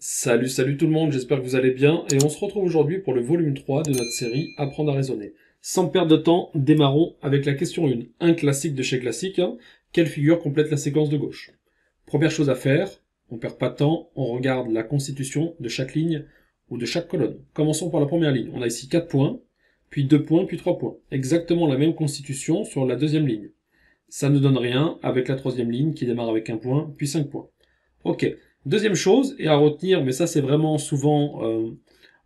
Salut tout le monde, j'espère que vous allez bien et on se retrouve aujourd'hui pour le volume 3 de notre série Apprendre à raisonner. Sans perdre de temps, démarrons avec la question 1, un classique de chez classique, hein. Quelle figure complète la séquence de gauche? Première chose à faire, on perd pas de temps, on regarde la constitution de chaque ligne ou de chaque colonne. Commençons par la première ligne, on a ici 4 points, puis 2 points, puis 3 points. Exactement la même constitution sur la deuxième ligne. Ça ne donne rien avec la troisième ligne qui démarre avec 1 point, puis 5 points. Ok. Deuxième chose, et à retenir, mais ça c'est vraiment souvent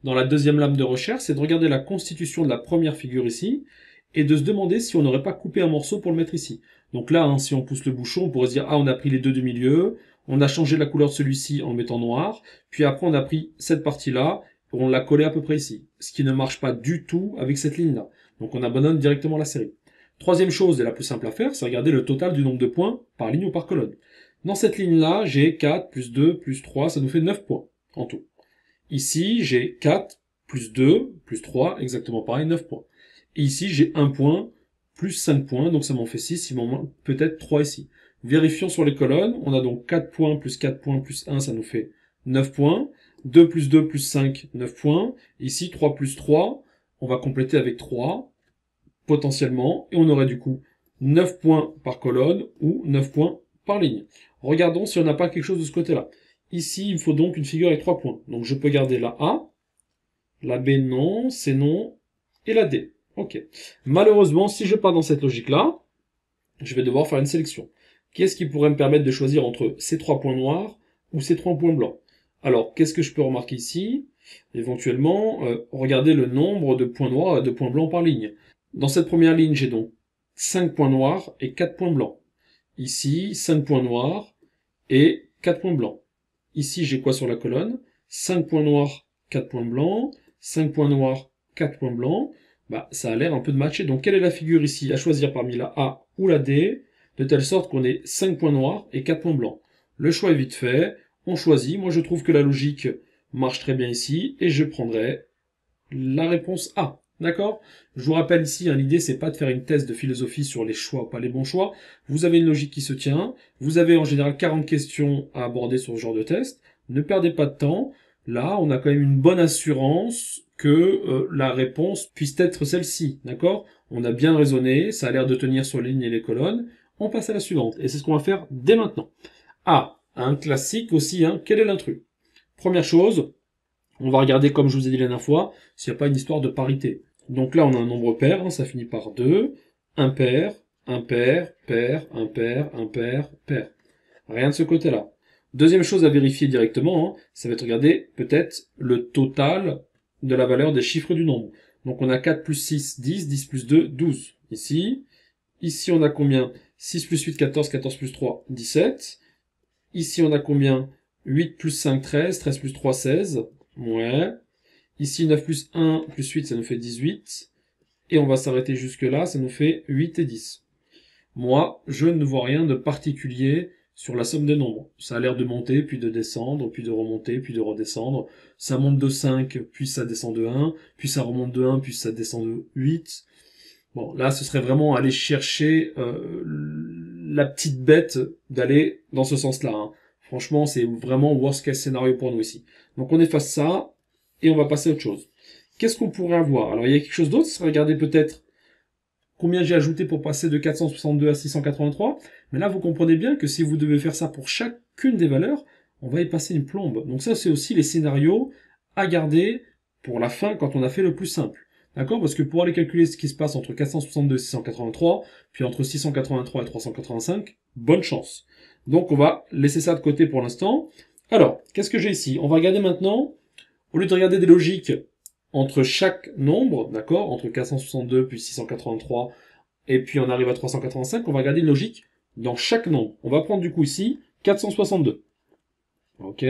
dans la deuxième lame de recherche, c'est de regarder la constitution de la première figure ici, et de se demander si on n'aurait pas coupé un morceau pour le mettre ici. Donc là, hein, si on pousse le bouchon, on pourrait se dire, ah, on a pris les deux du milieu, on a changé la couleur de celui-ci en le mettant noir, puis après on a pris cette partie-là, on l'a collé à peu près ici. Ce qui ne marche pas du tout avec cette ligne-là. Donc on abandonne directement la série. Troisième chose, et la plus simple à faire, c'est regarder le total du nombre de points par ligne ou par colonne. Dans cette ligne-là, j'ai 4 plus 2 plus 3, ça nous fait 9 points en tout. Ici, j'ai 4 plus 2 plus 3, exactement pareil, 9 points. Et ici, j'ai 1 point plus 5 points, donc ça m'en fait 6, il m'en manque peut-être 3 ici. Vérifions sur les colonnes, on a donc 4 points plus 1, ça nous fait 9 points. 2 plus 2 plus 5, 9 points. Ici, 3 plus 3, on va compléter avec 3, potentiellement, et on aurait du coup 9 points par colonne ou 9 points par ligne. Regardons si on n'a pas quelque chose de ce côté-là. Ici, il me faut donc une figure avec 3 points. Donc je peux garder la A, la B non, C non, et la D. Ok. Malheureusement, si je pars dans cette logique-là, je vais devoir faire une sélection. Qu'est-ce qui pourrait me permettre de choisir entre ces 3 points noirs ou ces 3 points blancs? Alors, qu'est-ce que je peux remarquer ici? Éventuellement, regardez le nombre de points noirs et de points blancs par ligne. Dans cette première ligne, j'ai donc 5 points noirs et 4 points blancs. Ici, 5 points noirs et 4 points blancs. Ici, j'ai quoi sur la colonne? 5 points noirs, 4 points blancs, 5 points noirs, 4 points blancs. Bah, ça a l'air un peu de matcher. Donc, quelle est la figure ici à choisir parmi la A ou la D, de telle sorte qu'on ait 5 points noirs et 4 points blancs? Le choix est vite fait. On choisit. Moi, je trouve que la logique marche très bien ici et je prendrai la réponse A. D'accord? Je vous rappelle ici, hein, l'idée c'est pas de faire une thèse de philosophie sur les choix ou pas les bons choix. Vous avez une logique qui se tient. Vous avez en général 40 questions à aborder sur ce genre de test. Ne perdez pas de temps. Là, on a quand même une bonne assurance que la réponse puisse être celle-ci. D'accord? On a bien raisonné, ça a l'air de tenir sur les lignes et les colonnes. On passe à la suivante. Et c'est ce qu'on va faire dès maintenant. Ah, un classique aussi, hein, quel est l'intrus? Première chose, on va regarder, comme je vous ai dit la dernière fois, s'il n'y a pas une histoire de parité. Donc là, on a un nombre pair, hein, ça finit par 2, impair, impair, pair, impair, impair, pair. Rien de ce côté-là. Deuxième chose à vérifier directement, hein, ça va être regarder peut-être le total de la valeur des chiffres du nombre. Donc on a 4 plus 6, 10, 10 plus 2, 12. Ici. Ici on a combien? 6 plus 8, 14, 14 plus 3, 17. Ici on a combien? 8 plus 5, 13, 13 plus 3, 16. Ouais. Ici, 9 plus 1 plus 8, ça nous fait 18. Et on va s'arrêter jusque là, ça nous fait 8 et 10. Moi, je ne vois rien de particulier sur la somme des nombres. Ça a l'air de monter, puis de descendre, puis de remonter, puis de redescendre. Ça monte de 5, puis ça descend de 1, puis ça remonte de 1, puis ça descend de 8. Bon, là, ce serait vraiment aller chercher la petite bête d'aller dans ce sens-là, hein. Franchement, c'est vraiment worst case scénario pour nous ici. Donc on efface ça, et on va passer à autre chose. Qu'est-ce qu'on pourrait avoir? Alors il y a quelque chose d'autre, c'est regarder peut-être combien j'ai ajouté pour passer de 462 à 683. Mais là, vous comprenez bien que si vous devez faire ça pour chacune des valeurs, on va y passer une plombe. Donc ça, c'est aussi les scénarios à garder pour la fin quand on a fait le plus simple. D'accord? Parce que pour aller calculer ce qui se passe entre 462 et 683, puis entre 683 et 385, bonne chance. Donc on va laisser ça de côté pour l'instant. Alors, qu'est-ce que j'ai ici? On va regarder maintenant, au lieu de regarder des logiques entre chaque nombre, d'accord, entre 462 puis 683, et puis on arrive à 385, on va regarder une logique dans chaque nombre. On va prendre du coup ici 462. Ok.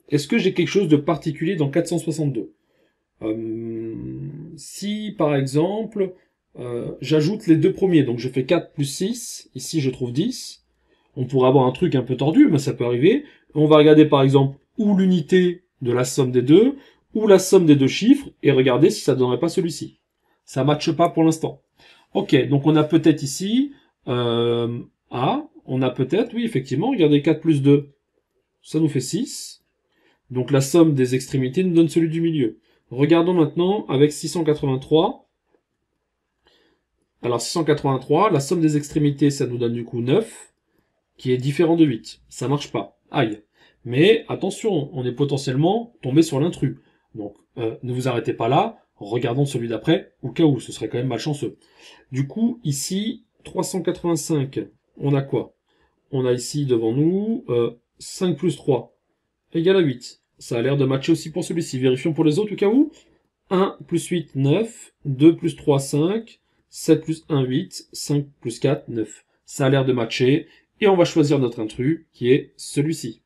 Est-ce que j'ai quelque chose de particulier dans 462? Si par exemple j'ajoute les deux premiers, donc je fais 4 plus 6, ici je trouve 10, on pourrait avoir un truc un peu tordu, mais ça peut arriver. On va regarder par exemple ou l'unité de la somme des deux, ou la somme des deux chiffres, et regarder si ça ne donnerait pas celui-ci. Ça matche pas pour l'instant. Ok, donc on a peut-être ici, on a peut-être, oui effectivement, regardez 4 plus 2, ça nous fait 6. Donc la somme des extrémités nous donne celui du milieu. Regardons maintenant avec 683. Alors 683, la somme des extrémités, ça nous donne du coup 9, qui est différent de 8. Ça marche pas. Aïe. Mais attention, on est potentiellement tombé sur l'intrus. Donc ne vous arrêtez pas là, regardons celui d'après, au cas où, ce serait quand même malchanceux. Du coup, ici, 385, on a quoi? On a ici devant nous 5 plus 3 égale à 8. Ça a l'air de matcher aussi pour celui-ci. Vérifions pour les autres au cas où. 1 plus 8, 9. 2 plus 3, 5. 7 plus 1, 8. 5 plus 4, 9. Ça a l'air de matcher. Et on va choisir notre intrus, qui est celui-ci.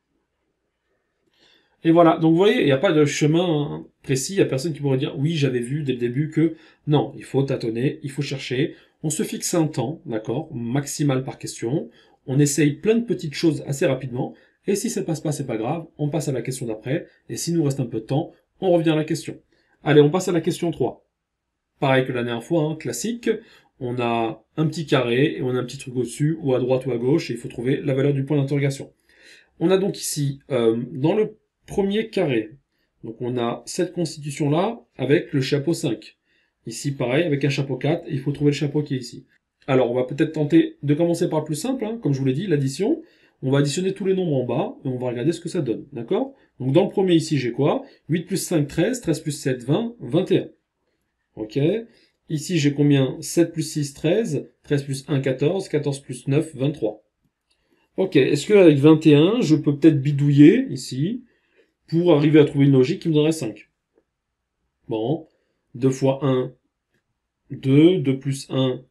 Et voilà, donc vous voyez, il n'y a pas de chemin précis, il n'y a personne qui pourrait dire « Oui, j'avais vu dès le début que... » Non, il faut tâtonner, il faut chercher. On se fixe un temps, d'accord, maximal par question. On essaye plein de petites choses assez rapidement. Et si ça passe pas, c'est pas grave, on passe à la question d'après. Et s'il nous reste un peu de temps, on revient à la question. Allez, on passe à la question 3. Pareil que la dernière fois, hein, classique. On a un petit carré et on a un petit truc au-dessus, ou à droite ou à gauche, et il faut trouver la valeur du point d'interrogation. On a donc ici, dans le premier carré, donc on a cette constitution-là avec le chapeau 5. Ici, pareil, avec un chapeau 4, et il faut trouver le chapeau qui est ici. Alors, on va peut-être tenter de commencer par le plus simple, hein, comme je vous l'ai dit, l'addition. On va additionner tous les nombres en bas, et on va regarder ce que ça donne, d'accord? Donc dans le premier ici, j'ai quoi? 8 plus 5, 13, 13 plus 7, 20, 21. Ok. Ici, j'ai combien? 7 plus 6, 13, 13 plus 1, 14, 14 plus 9, 23. Ok, est-ce qu'avec 21, je peux peut-être bidouiller, ici, pour arriver à trouver une logique qui me donnerait 5? Bon, 2 fois 1, 2, 2 plus 1,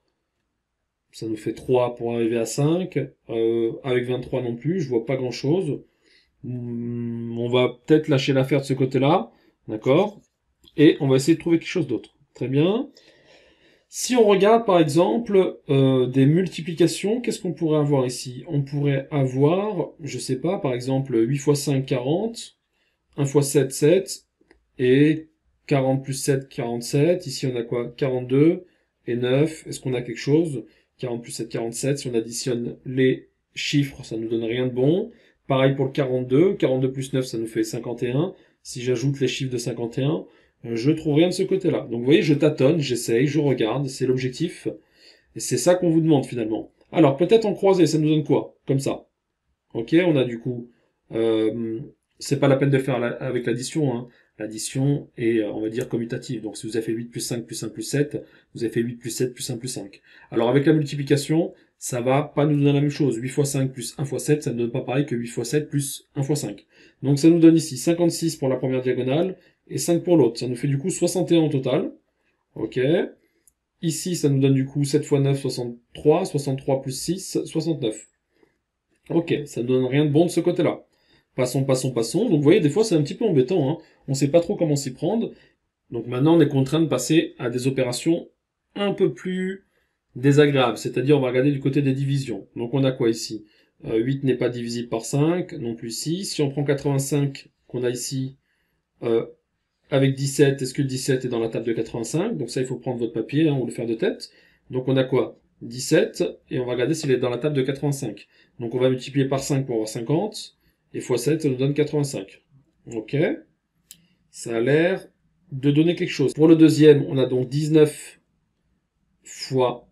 ça nous fait 3 pour arriver à 5. Avec 23 non plus, je vois pas grand-chose. On va peut-être lâcher l'affaire de ce côté-là, d'accord? Et on va essayer de trouver quelque chose d'autre. Très bien. Si on regarde par exemple des multiplications, qu'est-ce qu'on pourrait avoir ici? On pourrait avoir, je sais pas, par exemple 8 fois 5, 40, 1 fois 7, 7, et 40 plus 7, 47. Ici on a quoi? 42 et 9. Est-ce qu'on a quelque chose? 40 plus 7, 47. Si on additionne les chiffres, ça nous donne rien de bon. Pareil pour le 42. 42 plus 9, ça nous fait 51. Si j'ajoute les chiffres de 51, je trouve rien de ce côté-là. Donc vous voyez, je tâtonne, j'essaye, je regarde, c'est l'objectif. Et c'est ça qu'on vous demande finalement. Alors peut-être en croisé, ça nous donne quoi? Comme ça. Ok, on a du coup... c'est pas la peine de faire avec l'addition, hein. L'addition est, on va dire, commutative. Donc si vous avez fait 8 plus 5 plus 1 plus 7, vous avez fait 8 plus 7 plus 1 plus 5. Alors avec la multiplication, ça va pas nous donner la même chose. 8 fois 5 plus 1 fois 7, ça ne donne pas pareil que 8 fois 7 plus 1 fois 5. Donc ça nous donne ici 56 pour la première diagonale et 5 pour l'autre. Ça nous fait du coup 61 au total. Ok. Ici, ça nous donne du coup 7 fois 9, 63. 63 plus 6, 69. Ok, ça ne donne rien de bon de ce côté-là. Passons, passons, passons. Donc vous voyez, des fois c'est un petit peu embêtant, hein. On sait pas trop comment s'y prendre. Donc maintenant on est contraint de passer à des opérations un peu plus désagréables. C'est-à-dire on va regarder du côté des divisions. Donc on a quoi ici? 8 n'est pas divisible par 5, non plus 6. Si on prend 85 qu'on a ici avec 17, est-ce que le 17 est dans la table de 85? Donc ça il faut prendre votre papier, hein, ou le faire de tête. Donc on a quoi? 17, et on va regarder s'il est dans la table de 85. Donc on va multiplier par 5 pour avoir 50. Et x 7, ça nous donne 85. Ok. Ça a l'air de donner quelque chose. Pour le deuxième, on a donc 19 fois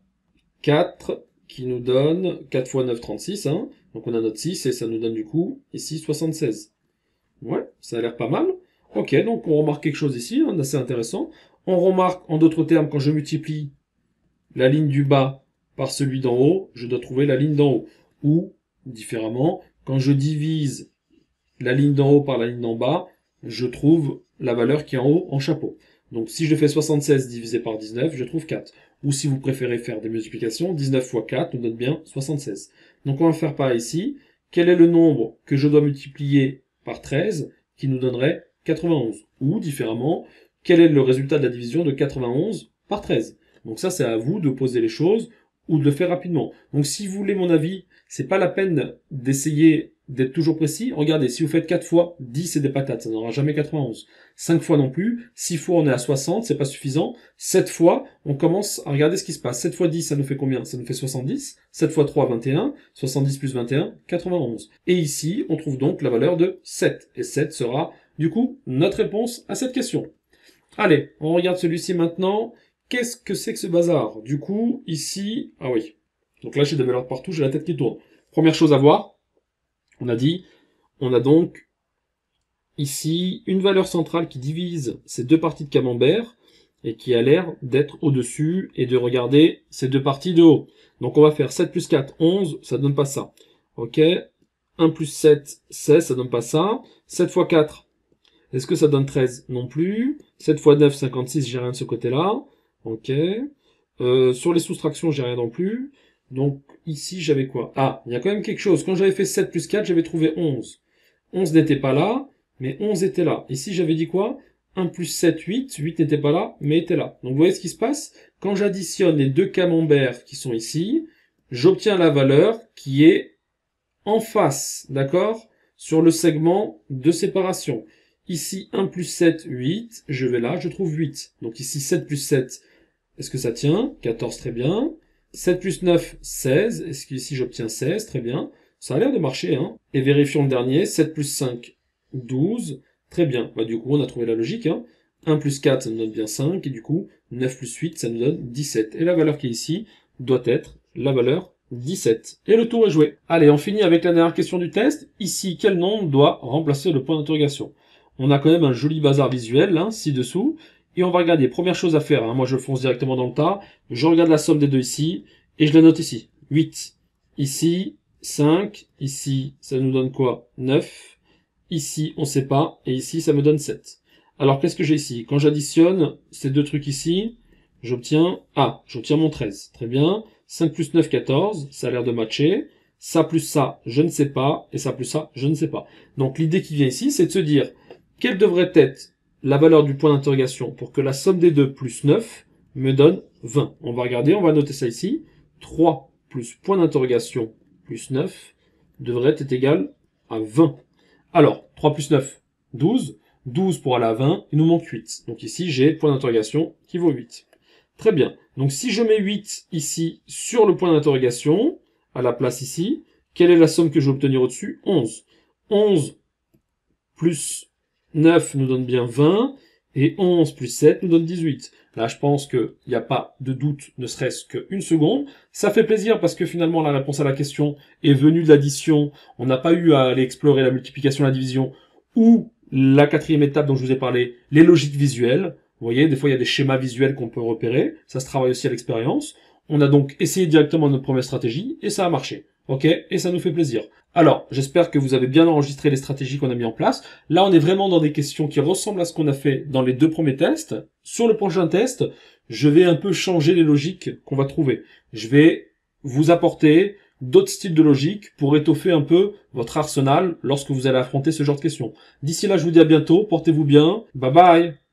4 qui nous donne 4 fois 9, 36. Hein. Donc on a notre 6 et ça nous donne du coup ici 76. Ouais, ça a l'air pas mal. Ok, donc on remarque quelque chose ici, hein, d'assez intéressant. On remarque, en d'autres termes, quand je multiplie la ligne du bas par celui d'en haut, je dois trouver la ligne d'en haut. Ou, différemment, quand je divise la ligne d'en haut par la ligne d'en bas, je trouve la valeur qui est en haut en chapeau. Donc si je fais 76 divisé par 19, je trouve 4. Ou si vous préférez faire des multiplications, 19 fois 4 nous donne bien 76. Donc on va faire pareil ici. Quel est le nombre que je dois multiplier par 13 qui nous donnerait 91? Ou, différemment, quel est le résultat de la division de 91 par 13? Donc ça, c'est à vous de poser les choses ou de le faire rapidement. Donc si vous voulez mon avis, c'est pas la peine d'essayer d'être toujours précis. Regardez, si vous faites 4 fois, 10 c'est des patates, ça n'aura jamais 91. 5 fois non plus, 6 fois on est à 60, c'est pas suffisant. 7 fois, on commence à regarder ce qui se passe. 7 fois 10, ça nous fait combien? Ça nous fait 70. 7 fois 3, 21. 70 plus 21, 91. Et ici, on trouve donc la valeur de 7. Et 7 sera du coup, notre réponse à cette question. Allez, on regarde celui-ci maintenant. Qu'est-ce que c'est que ce bazar? Du coup, ici, ah oui. Donc là, j'ai des valeurs partout, j'ai la tête qui tourne. Première chose à voir, on a dit, on a donc ici une valeur centrale qui divise ces deux parties de camembert et qui a l'air d'être au-dessus et de regarder ces deux parties de haut. Donc on va faire 7 plus 4, 11, ça donne pas ça. Ok, 1 plus 7, 16, ça donne pas ça. 7 fois 4, est-ce que ça donne 13? Non plus. 7 fois 9, 56, j'ai rien de ce côté-là. Ok. Sur les soustractions, j'ai rien non plus. Donc ici, j'avais quoi? Ah, il y a quand même quelque chose. Quand j'avais fait 7 plus 4, j'avais trouvé 11. 11 n'était pas là, mais 11 était là. Ici, j'avais dit quoi? 1 plus 7, 8. 8 n'était pas là, mais était là. Donc vous voyez ce qui se passe? Quand j'additionne les deux camemberts qui sont ici, j'obtiens la valeur qui est en face, d'accord? Sur le segment de séparation. Ici, 1 plus 7, 8. Je vais là, je trouve 8. Donc ici, 7 plus 7, est-ce que ça tient? 14, très bien. 7 plus 9, 16. Est-ce qu'ici, j'obtiens 16? Très bien. Ça a l'air de marcher, hein. Et vérifions le dernier. 7 plus 5, 12. Très bien. Bah, du coup, on a trouvé la logique, hein. 1 plus 4, ça nous donne bien 5. Et du coup, 9 plus 8, ça nous donne 17. Et la valeur qui est ici doit être la valeur 17. Et le tour est joué. Allez, on finit avec la dernière question du test. Ici, quel nombre doit remplacer le point d'interrogation? On a quand même un joli bazar visuel, hein, ci-dessous. Et on va regarder, première chose à faire, hein, moi je fonce directement dans le tas, je regarde la somme des deux ici, et je la note ici. 8, ici, 5, ici, ça nous donne quoi? 9, ici, on sait pas, et ici, ça me donne 7. Alors, qu'est-ce que j'ai ici? Quand j'additionne ces deux trucs ici, j'obtiens mon 13. Très bien. 5 plus 9, 14, ça a l'air de matcher. Ça plus ça, je ne sais pas, et ça plus ça, je ne sais pas. Donc, l'idée qui vient ici, c'est de se dire, quelle devrait être la valeur du point d'interrogation pour que la somme des deux plus 9 me donne 20. On va regarder, on va noter ça ici. 3 plus point d'interrogation plus 9 devrait être égal à 20. Alors, 3 plus 9, 12. 12 pour aller à 20, il nous manque 8. Donc ici, j'ai point d'interrogation qui vaut 8. Très bien. Donc si je mets 8 ici sur le point d'interrogation, à la place ici, quelle est la somme que je vais obtenir au-dessus? 11. 11 plus 9 nous donne bien 20, et 11 plus 7 nous donne 18. Là, je pense qu'il n'y a pas de doute, ne serait-ce qu'une seconde. Ça fait plaisir parce que finalement, la réponse à la question est venue de l'addition. On n'a pas eu à aller explorer la multiplication, la division, ou la quatrième étape dont je vous ai parlé, les logiques visuelles. Vous voyez, des fois, il y a des schémas visuels qu'on peut repérer. Ça se travaille aussi à l'expérience. On a donc essayé directement notre première stratégie, et ça a marché. Ok? Et ça nous fait plaisir. Alors, j'espère que vous avez bien enregistré les stratégies qu'on a mis en place. Là, on est vraiment dans des questions qui ressemblent à ce qu'on a fait dans les deux premiers tests. Sur le prochain test, je vais un peu changer les logiques qu'on va trouver. Je vais vous apporter d'autres styles de logique pour étoffer un peu votre arsenal lorsque vous allez affronter ce genre de questions. D'ici là, je vous dis à bientôt, portez-vous bien, bye bye!